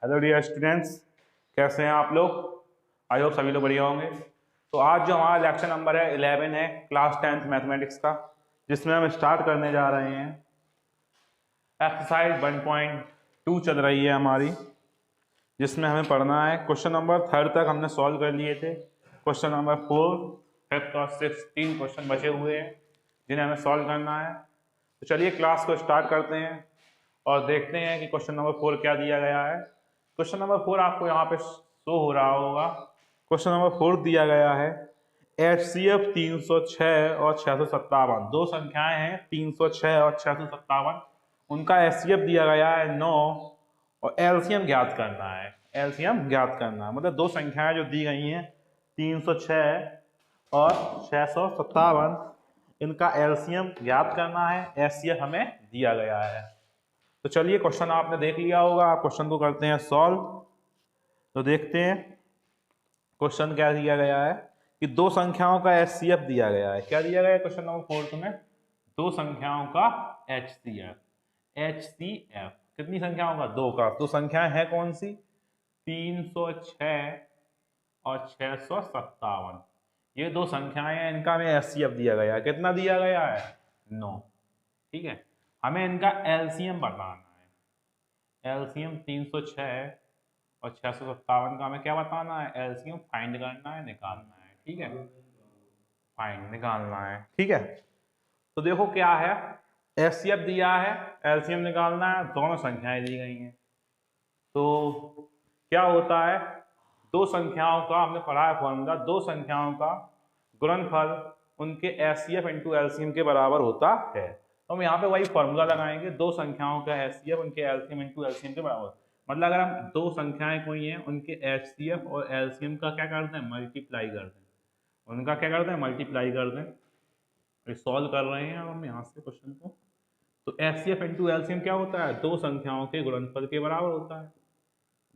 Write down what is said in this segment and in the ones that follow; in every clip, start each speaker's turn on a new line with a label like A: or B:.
A: Hello dear students, कैसे हैं आप लोग। आई होप सभी लोग बढ़िया होंगे। तो आज जो हमारा लेक्चर नंबर है 11 है क्लास 10th मैथमेटिक्स का, जिसमें हम स्टार्ट करने जा रहे हैं। एक्सरसाइज 1.2 चल रही है हमारी, जिसमें हमें पढ़ना है क्वेश्चन नंबर 3 तक हमने सॉल्व कर लिए थे। क्वेश्चन नंबर 4, 5th और 6th 3 क्वेश्चन बचे हुए हैं जिन्हें हमें सॉल्व करना है। तो चलिए क्लास को स्टार्ट करते हैं और देखते हैं कि क्वेश्चन नंबर 4 क्या दिया गया है। क्वेश्चन नंबर 4 आपको यहाँ पे शो हो रहा होगा। क्वेश्चन नंबर 4 दिया गया है HCF 306 और 657, दो संख्याएं हैं 306 और 657, उनका HCF दिया गया है 9 और LCM ज्ञात करना है। LCM ज्ञात करना है मतलब दो संख्याएं जो दी गई हैं 306 और 657, इनका LCM ज्ञात करना है। HCF हमें दिया गया है। तो चलिए क्वेश्चन आपने देख लिया होगा, आप क्वेश्चन को करते हैं सॉल्व। तो देखते हैं क्वेश्चन क्या दिया गया है कि दो संख्याओं का HCF दिया गया है। क्या दिया गया है क्वेश्चन नंबर 4 में? दो संख्याओं का HCF कितनी संख्याओं का? दो का। तो संख्याएं हैं कौन सी? 306 और 657, ये दो संख्याएं हैं, इनका हमें HCF दिया गया है। कितना दिया गया है? 9। ठीक है, हमें इनका LCM बताना है। LCM 306 और 657 का हमें क्या बताना है? LCM फाइंड करना है, निकालना है। ठीक है, फाइंड निकालना है। ठीक है, तो देखो क्या है, HCF दिया है, LCM निकालना है, दोनों संख्याएं दी गई हैं। तो क्या होता है, दो संख्याओं का हमने पढ़ा है फॉर्मूला, दो संख्याओं का गुणनफल उनके HCF इंटू LCM के बराबर होता है। तो हम यहाँ पे वही फॉर्मूला लगाएंगे, दो संख्याओं का HCF उनके LCM इंटू LCM के बराबर। मतलब अगर हम दो संख्याएं कोई हैं, उनके HCF और LCM का क्या करते हैं? मल्टीप्लाई करते हैं। उनका क्या करते हैं? मल्टीप्लाई करते हैं। सॉल्व कर रहे हैं अब हम यहाँ से क्वेश्चन को। तो HCF इंटू LCM क्या होता है? दो संख्याओं के गुणनफल के बराबर होता है।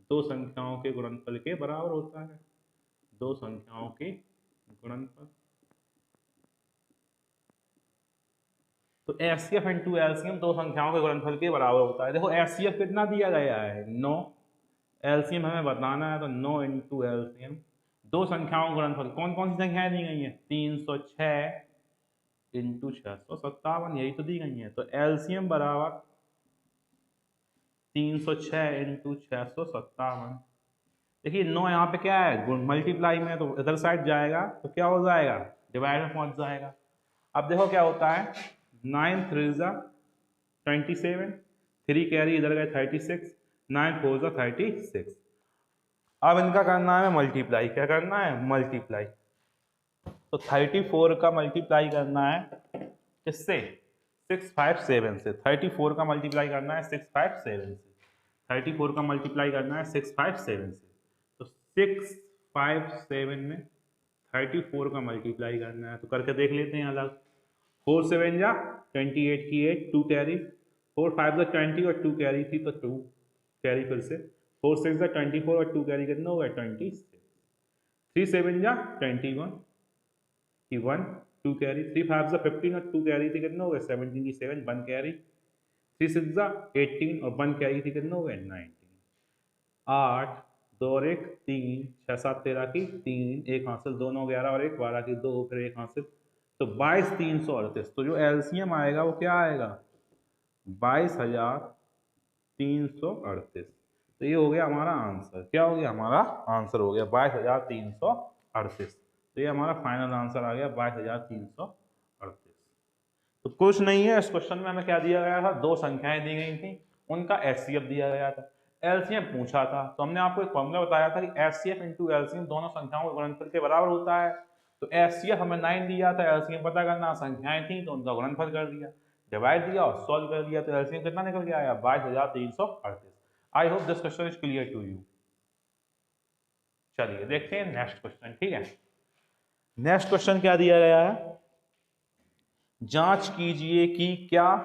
A: दो संख्याओं के गुणनफल के बराबर होता है। दो संख्याओं के गुणनफल। तो HCF इंटू LCM दो संख्याओं के गुणनफल के बराबर होता है। देखो HCF कितना दिया गया है? 9। LCM हमें बताना है, तो 9 इंटू LCM, दो संख्याओं का गुणनफल। कौन कौन सी संख्याएं दी गई हैं? 306 इंटू 657, यही तो दी गई है। तो LCM बराबर 306 इंटू 657। देखिए 9 यहाँ पे क्या है? मल्टीप्लाई में, तो इधर साइड जाएगा तो क्या हो जाएगा? डिवाइड में पहुंच जाएगा। अब देखो क्या होता है, 9 3 जा 27, 3 कैरी इधर गए 36, 9 4 जा 36। अब इनका करना है मल्टीप्लाई। क्या करना है? मल्टीप्लाई। तो 34 का मल्टीप्लाई करना है किससे? 657 से। 34 का मल्टीप्लाई करना है 657 से। 34 का मल्टीप्लाई करना है 657 से। तो 657 में 34 का मल्टीप्लाई करना है, तो करके देख लेते हैं अलग। 4 7 जा 28 की 8, 2 कैरी, 4 5 जा 20 और 2 कैरी थी तो 2 कैरी फिर से, 4 6 जा 24 और 2 कैरी कितना होगा? 26। 3 7 जा 21 की 1, 2 कैरी, 3 5 जा 15 और 2 कैरी थी कितना होगा? 17 की 7, 1 कैरी, 3 6 जा 18 और 1 कैरी थी कितना होगा? 19। 8 2 और 1 3, 6 7 13 की 3, 1 हासिल, 2 9 11 और 1 12 की 2, फिर 1 हासिल, तो 22 338। तो जो LCM आएगा वो क्या आएगा? 22,338। तो ये हो गया हमारा आंसर। क्या हो गया? हमारा आंसर हो गया 22,338। तो ये हमारा फाइनल आंसर आ गया 22,338। तो कुछ नहीं है, इस क्वेश्चन में हमें क्या दिया गया था? दो संख्याएं दी गई थी, उनका HCF दिया गया था, LCM पूछा था। तो हमने आपको एक फॉर्मूला बताया था कि HCF इंटू LCM दोनों संख्याओं के गुणनफल के बराबर होता है। तो HCF हमें 9 दिया था, LCM पता करना, संख्याएं थी तो उनका गुणनफल कर दिया, डिवाइड दिया और सॉल्व कर दिया। तो LCM कितना निकल के आया? 22,338। I hope this question is clear to you. चलिए देखते हैं नेक्स्ट क्वेश्चन। ठीक है, नेक्स्ट क्वेश्चन क्या दिया गया है? जांच कीजिए कि क्या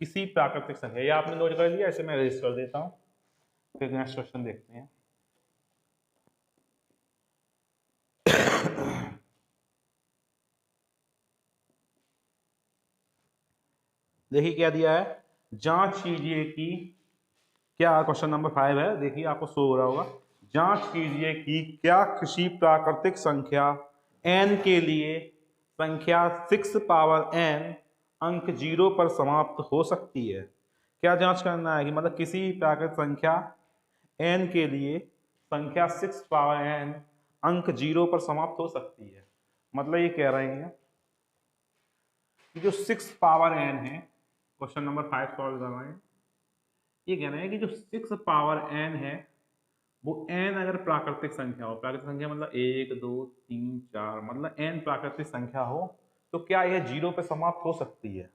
A: किसी प्राकृतिक संख्या, ये आपने नोट कर लिया, इसे मैं रेज कर देता हूं, फिर नेक्स्ट क्वेश्चन देखते हैं। देखिए क्या दिया है, जांच कीजिए कि क्या क्वेश्चन नंबर 5 है, देखिए आपको शो हो रहा होगा। जांच कीजिए कि क्या किसी प्राकृतिक संख्या n के लिए संख्या 6 पावर n अंक 0 पर समाप्त हो सकती है। क्या जांच करना है कि मतलब किसी प्राकृतिक संख्या n के लिए संख्या 6 पावर n अंक 0 पर समाप्त हो सकती है। मतलब ये कह रहे हैं कि जो 6 पावर n है, क्वेश्चन नंबर 5 सॉल्व कर रहे हैं, ये कह रहे हैं कि जो 6 पावर n है वो n अगर प्राकृतिक संख्या हो, प्राकृतिक संख्या मतलब 1 2 3 4, मतलब n प्राकृतिक संख्या हो, तो क्या यह 0 पे समाप्त हो सकती है।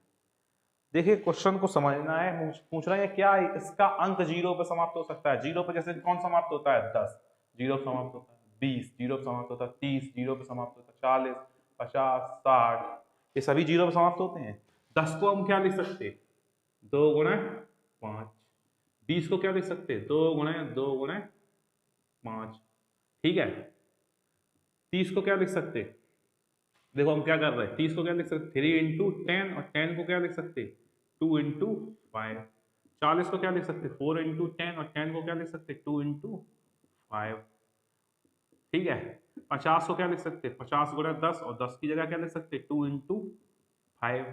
A: देखिए क्वेश्चन को समझना है, पूछ रहे हैं क्या इसका अंक 0 पे समाप्त हो सकता है। 0 पे जैसे कौन समाप्त होता है, 10 0 पे समाप्त होता है, 20 0 पे समाप्त होता है, 30 0 पे समाप्त होता है, 40 50 60, ये सभी 0 पे समाप्त होते हैं। 10 को हम क्या लिख सकते, 2 गुणे 5। 20 को क्या लिख सकते, 2 गुणे 2 गुणे 5, ठीक है। 30 को क्या लिख सकते, देखो हम क्या कर रहे हैं, 30 को क्या लिख सकते 3 इंटू 10, और 10 को क्या लिख सकते 2 इंटू 5। 40 को क्या लिख सकते 4 इंटू 10, और 10 को क्या लिख सकते 2 इंटू 5, ठीक है। 50 को क्या लिख सकते 50 गुणा 10, और 10 की जगह क्या लिख सकते 2 इंटू 5।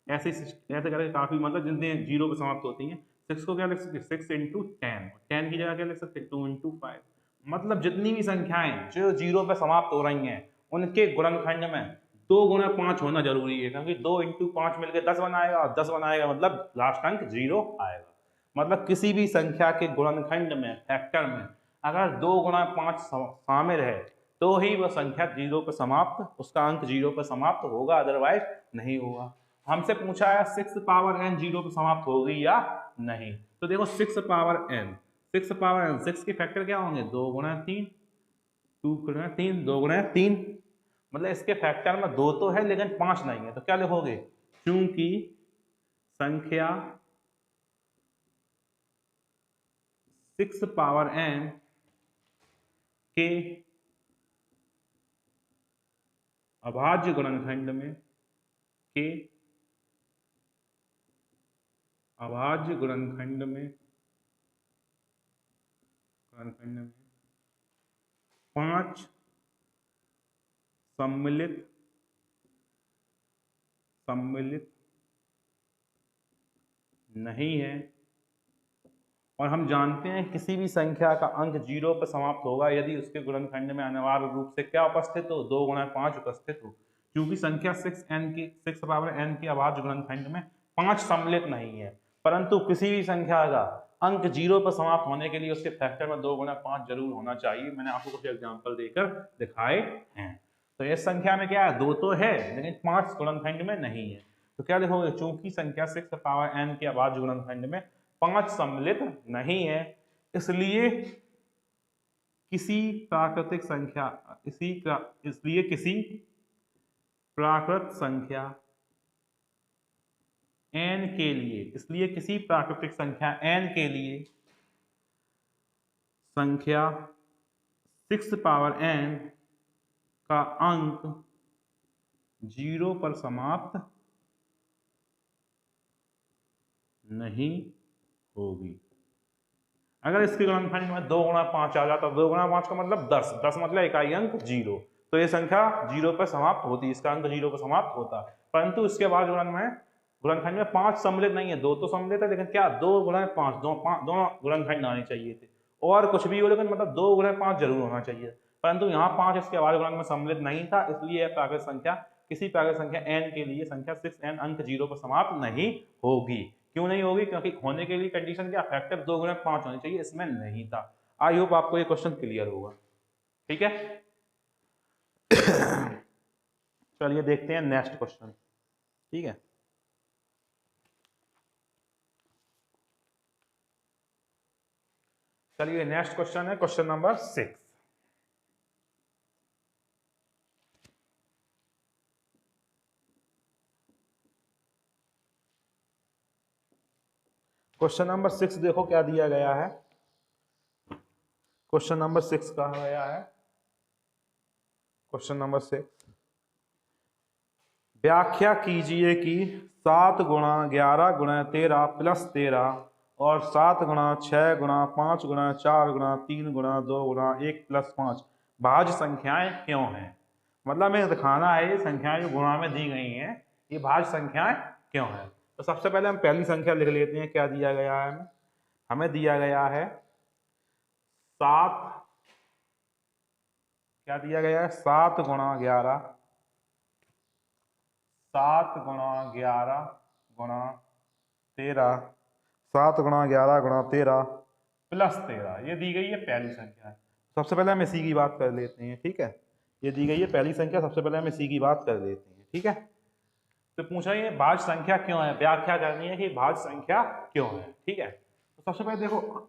A: ऐसे ऐसे करके काफी, मतलब जितने 0 पे समाप्त होती हैं। 6 को क्या लिख सकते 6 इंटू 10, 10 की जगह क्या लिख सकते 2 इंटू 5। मतलब जितनी भी संख्याएं जो 0 पे समाप्त हो रही हैं उनके गुणनखंड में 2 गुणा 5 होना जरूरी है, क्योंकि 2 इंटू 5 मिलकर 10 बनाएगा, और 10 बनाएगा मतलब लास्ट अंक 0 आएगा। मतलब किसी भी संख्या के गुणनखंड में, फैक्टर में, अगर 2 गुणा 5 शामिल है तो ही वह संख्या 0 पर समाप्त, उसका अंक 0 पर समाप्त होगा, अदरवाइज नहीं होगा। हमसे पूछा है 6 पावर n 0 पर समाप्त होगी या नहीं। तो देखो 6 पावर n, 6 पावर n, 6 के फैक्टर क्या होंगे 2 गुणा 3, 2 गुणा 3, 2 गुणा 3, मतलब इसके फैक्टर में 2 तो है लेकिन 5 नहीं है। तो क्या लिखोगे, क्योंकि संख्या 6 पावर n के अभाज्य गुणनखंड में, के अभाज्य गुणनखंड में 5 सम्मिलित नहीं है। और हम जानते हैं किसी भी संख्या का अंक 0 पर समाप्त होगा यदि उसके गुणनखंड में अनिवार्य रूप से क्या उपस्थित हो, 2 गुणा 5 उपस्थित हो। क्योंकि संख्या 6 पावर n के अभाज्य गुणनखंड में 5 सम्मिलित नहीं है, परंतु किसी भी संख्या का अंक 0 पर समाप्त होने के लिए उसके फैक्टर में 2 गुणा 5 जरूर होना चाहिए। मैंने आपको कुछ एग्जाम्पल देकर दिखाए हैं। तो इस संख्या में क्या है, 2 तो है लेकिन 5 गुणनखंड में नहीं है। तो क्या लिखोगे, चूंकि संख्या 6 पावर n के अभाज्य गुणनखंड में 5 सम्मिलित नहीं है, इसलिए किसी प्राकृतिक संख्या प्राकृत संख्या n के लिए, इसलिए किसी प्राकृतिक संख्या n के लिए संख्या 6 पावर n का अंक 0 पर समाप्त नहीं होगी। अगर इसके गुणनखंड में 2 गुणा 5 आ जाता, 2 गुणा 5 का मतलब 10, 10 मतलब इकाई अंक 0, तो ये संख्या 0 पर समाप्त होती, इसका अंक 0 पर समाप्त होता। परंतु इसके बाद गुणनखंड में 5 सम्मिलित नहीं है, 2 तो सम्मिलित है लेकिन क्या 2 गुणा 5, दोनों गुणनखंड आने चाहिए थे। और कुछ भी हो लेकिन मतलब 2 गुणा 5 जरूर होना चाहिए, परंतु यहाँ 5 इसके अभाज्य गुणनखंड में सम्मिलित नहीं था, इसलिए प्राकृत संख्या, किसी प्राकृत संख्या n के लिए संख्या 6n अंक 0 पर समाप्त नहीं होगी। क्यों नहीं होगी, क्योंकि होने के लिए कंडीशन क्या, फैक्टर 2 गुणा 5 होनी चाहिए, इसमें नहीं था। आई होप आपको ये क्वेश्चन क्लियर होगा, ठीक है। चलिए देखते हैं नेक्स्ट क्वेश्चन, ठीक है। चलिए नेक्स्ट क्वेश्चन है क्वेश्चन नंबर 6। क्वेश्चन नंबर 6 देखो क्या दिया गया है। क्वेश्चन नंबर 6 कहा गया है, क्वेश्चन नंबर 6, व्याख्या कीजिए कि 7 गुणा 11 गुणा 13 प्लस 13 और 7 गुणा 6 गुणा 5 गुणा 4 गुणा 3 गुणा 2 गुणा 1 प्लस 5 भाज्य संख्याएं क्यों हैं। मतलब हमें दिखाना है ये संख्याएं जो गुणा में दी गई हैं ये भाज्य संख्याएं क्यों हैं। तो सबसे पहले हम पहली संख्या लिख लेते हैं। क्या दिया गया है हमें? हमें दिया गया है 7। क्या दिया गया है? 7 गुणा 11, 7 गुणा 11 गुणा 13, 7 गुणा 11 गुणा 13 प्लस 13, ये दी गई है पहली संख्या। सबसे पहले हम इसी की बात कर लेते हैं। ठीक है, ये दी गई है पहली संख्या, सबसे पहले हम इसी की बात कर लेते हैं। ठीक है, तो पूछा ये भाज्य संख्या क्यों है, व्याख्या करनी है कि भाज्य संख्या क्यों है। ठीक है, तो सबसे पहले देखो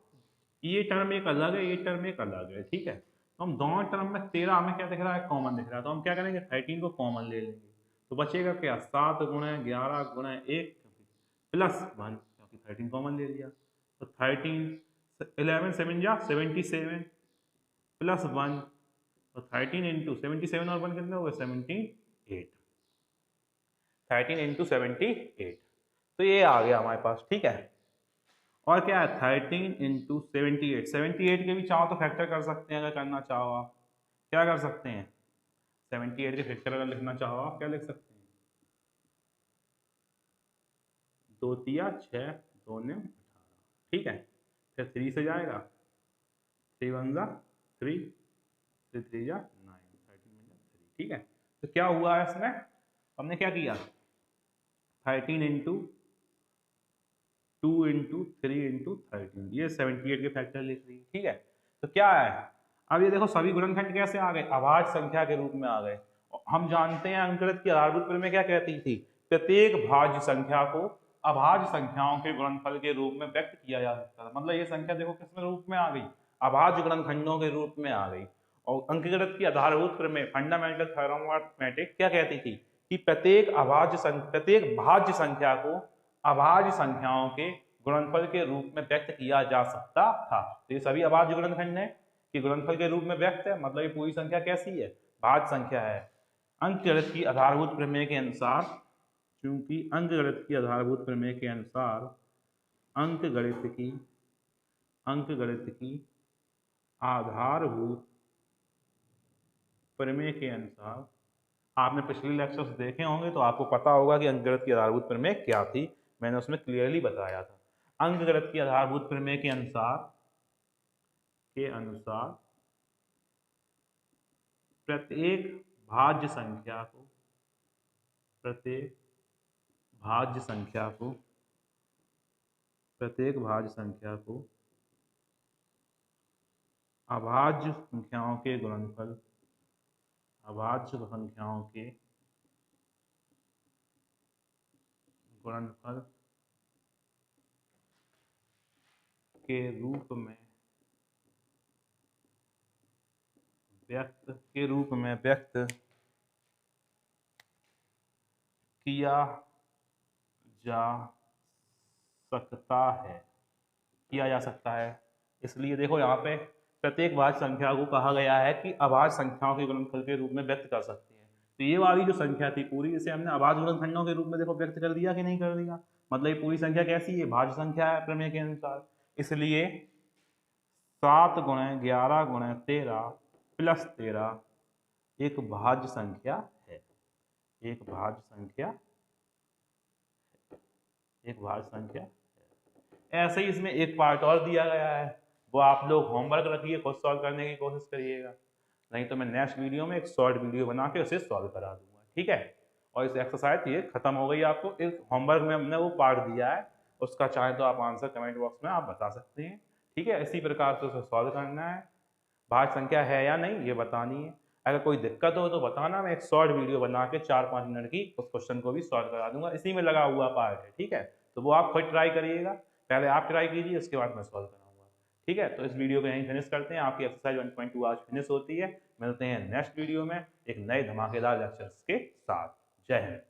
A: ये टर्म एक अलग है, ये टर्म एक अलग है। ठीक है, तो हम दोनों टर्म में 13 हमें क्या दिख रहा है? कॉमन दिख रहा है। तो हम क्या करेंगे? 13 को कॉमन ले लेंगे। तो बचेगा क्या? 7 गुणे 11 गुणे 1 प्लस 1, क्योंकि 13 कॉमन ले लिया। तो 13 11 7 जा 77 प्लस 1, तो 13 इंटू 77 और 1 कितने हो गए? 78। 13 इंटू 78, तो ये आ गया हमारे पास। ठीक है, और क्या है? 13 इंटू 78, 78 के भी चाहो तो फैक्टर कर सकते हैं। अगर करना चाहो आप क्या कर सकते हैं? 78 के फैक्टर अगर लिखना चाहो आप क्या लिख सकते हैं? 2 तिया 6, 2 ने 18। ठीक है, फिर 3 से जाएगा, 3 1 जा 3, 3 3 जा 9, 13 में 3। ठीक है, तो क्या हुआ है इसमें? हमने क्या किया? 13 इंटू 2 इंटू 3 इंटू 13, ये 78 के फैक्टर लिख रही है। ठीक है, तो क्या है? अब ये देखो सभी गुणनखंड कैसे आ गए? अभाज्य संख्या के रूप में आ गए। हम जानते हैं अंकगणित की आधारभूत प्रमेय क्या कहती थी? प्रत्येक भाज्य संख्या को अभाज्य संख्याओं के गुणनफल के रूप में व्यक्त किया जा सकता है। मतलब ये संख्या देखो किस रूप में आ गई? अभाज्य गुणनखंडों के रूप में आ गई। और अंकगणित की आधारभूत प्रमेय फंडामेंटल थ्योरम ऑफ मैथमेटिक्स क्या कहती थी कि प्रत्येक भाज्य संख्या को अभाज्य संख्याओं के गुणनफल के रूप में व्यक्त किया जा सकता था। तो ये सभी अभाज्य गुणनखंड है कि गुणनफल के रूप में व्यक्त है। मतलब ये पूरी संख्या कैसी है? भाज्य संख्या है। अंकगणित की आधारभूत प्रमेय के अनुसार, क्योंकि अंकगणित की आधारभूत प्रमेय के अनुसार अंकगणित की आधारभूत प्रमेय के अनुसार, आपने पिछले लेक्चर्स देखे होंगे तो आपको पता होगा कि अंकगणित की आधारभूत प्रमेय क्या थी। मैंने उसमें क्लियरली बताया था। अंकगणित की आधारभूत प्रमेय के अनुसार प्रत्येक भाज्य संख्या को अभाज्य संख्याओं के गुणनफल के रूप में व्यक्त किया जा सकता है। इसलिए देखो यहाँ पे प्रत्येक भाज्य संख्या को कहा गया है कि अभाज्य संख्याओं के गुणनफल के रूप में व्यक्त कर सकती है। तो ये वाली जो संख्या थी पूरी, इसे हमने अभाज्य गुणनखंडों के रूप में देखो व्यक्त कर दिया कि नहीं कर दिया। मतलब ये पूरी संख्या कैसी है? भाज्य संख्या है प्रमेय के अनुसार। इसलिए 7 गुणे 11 गुणे 13 प्लस 13 एक भाज्य संख्या है। एक भाज्य संख्या। ऐसे ही इसमें एक पार्ट और दिया गया है, वो आप लोग होमवर्क रखिए, खुद सॉल्व करने की कोशिश करिएगा। नहीं तो मैं नेक्स्ट वीडियो में एक शॉर्ट वीडियो बना के उसे सॉल्व करा दूंगा। ठीक है, और इस एक्सरसाइज ये खत्म हो गई। आपको इस होमवर्क में हमने वो पार्ट दिया है, उसका चाहे तो आप आंसर कमेंट बॉक्स में आप बता सकते हैं। ठीक है, इसी प्रकार से उसे सॉल्व करना है। भाज्य संख्या है या नहीं ये बतानी है। अगर कोई दिक्कत हो तो बताना, मैं एक शॉर्ट वीडियो बना के 4-5 मिनट की उस क्वेश्चन को भी सॉल्व करा दूंगा। इसी में लगा हुआ पार्ट है। ठीक है, तो वो आप खुद ट्राई करिएगा। पहले आप ट्राई कीजिए, उसके बाद मैं सॉल्व कराऊंगा। ठीक है, तो इस वीडियो को यहीं फिनिश करते हैं। आपकी एक्सरसाइज 1.2 आज फिनिश होती है। मिलते हैं नेक्स्ट वीडियो में एक नए धमाकेदार लेक्चर्स के साथ। जय हिंद।